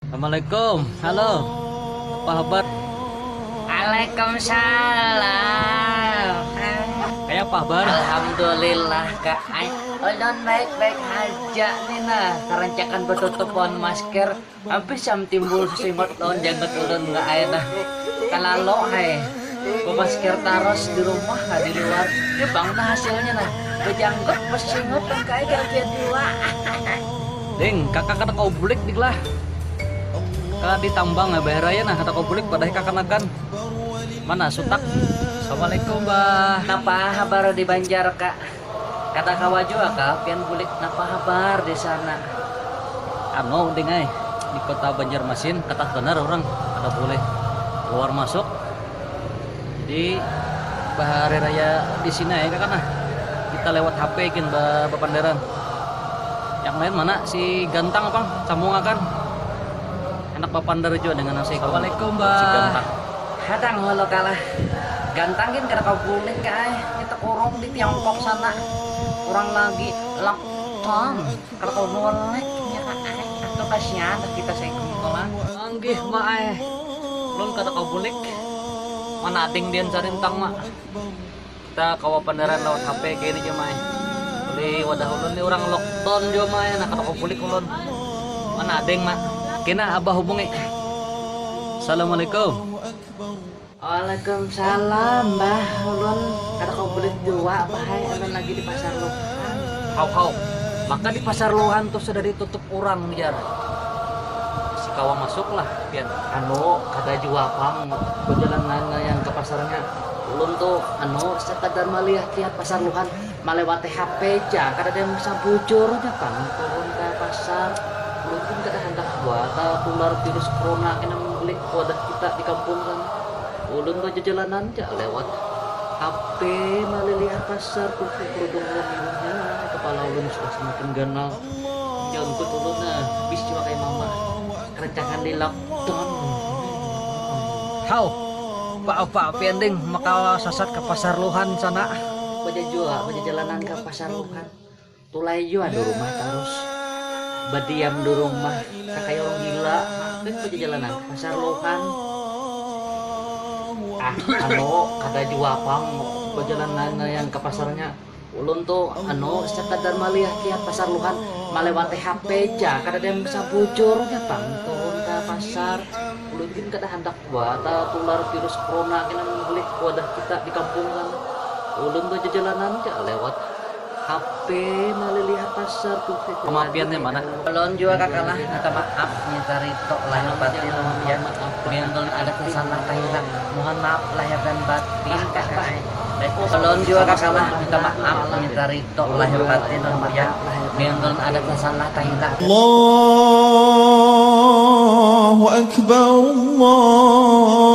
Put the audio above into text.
Assalamualaikum. Halo. Apa kabar? Waalaikumsalam. Kayak apa kabar? Alhamdulillah kak. Ulun baik-baik aja nih nah. Kerancakan bertutupan masker. Habis jam timbul sesimut lawan janggut ulun nggak air dah. Kalalo hai. Masker taros di rumah nggak di luar. Dia bang nah hasilnya nah. Bejanggut pesingut kan kayak dia dua. Ding, kakak kata kau bulik dik lah. Kakak ditambang ya bayar aja nah kata kau bulik padahal kakak nakan. Mana sutak? Assalamualaikum bah. Napa kabar di Banjar kak? Kata kawa juga kak, pian bulik napa kabar di sana? Ano ding ay di kota Banjarmasin kata benar orang kata boleh keluar masuk. Jadi bahari raya di sini ya kakak nah. Kita lewat HP kan Bapanderan. Yang lain mana si Gantang apa? Sambung akan. Enak Bapandar juga dengan nasi. Assalamualaikum Bah. si Gantang. Hadang halo kalah. Gantangin kada kau bulik kay. Kita kurung di Tiongkok sana. Kurang lagi lockdown. Kada kau boleh nya kay. Atau kasihan kita saya kumpulan. Anggih mae. Lon kata kau bulik. Mana ading dian sarintang mak. Kita kawa pandaran lewat HP kayak ini mae. Boleh wadah ulun ni orang lockdown juga mae. Nah kata kau bulik ulun. Mana ading mak. Kena abah hubungi. Assalamualaikum. Waalaikumsalam mbah. Ulun kada kau bulik dua bahai ulun lagi di pasar Luhan. Hau. Maka di pasar Luhan tuh sudah ditutup orang biar. Si kawa masuk lah biar. Anu kada jua pam perjalanan yang ke pasarnya. Ulun tuh anu sekadar melihat pasar Luhan melewati HP aja kada ada yang bisa bujur aja pang turun ke pasar mungkin kada hendak buat tular virus corona kena membeli wadah kita di kampung kan. Ulun tuh jalanan aja lewat HP melihat pasar kerudung ulunnya kepala ulun sudah semakin ganal jangkut ulun bis juga kayak mama kerencangan di lockdown. Hau. Apa pending maka sasat ke pasar Luhan sana. Baja juga, baja jalanan ke pasar Luhan. Tulai juga di rumah terus. Badiam di rumah, kayak orang gila. Kan baja jalanan ke pasar Luhan. Anu kada juga pang perjalanan yang ke pasarnya. Ulun tuh anu sekadar melihat pasar Luhan melewati HP aja kada ada yang bisa bujur aja pang turun ke pasar. Mungkin kada hendak buat tular virus corona kena membeli wadah kita di kampung kan. Ulun tuh jalanan aja lewat HP melihat pasar tuh. Kemapiannya mana? Ulun juga kakalah minta maaf minta rito lahir batin ya. Mungkin ada kesalahan kayak mohon maaf lahir dan batin kakak. Ulun juga kakalah minta maaf minta rito lahir batin ya. Mungkin ada kesalahan kayak الله أكبر الله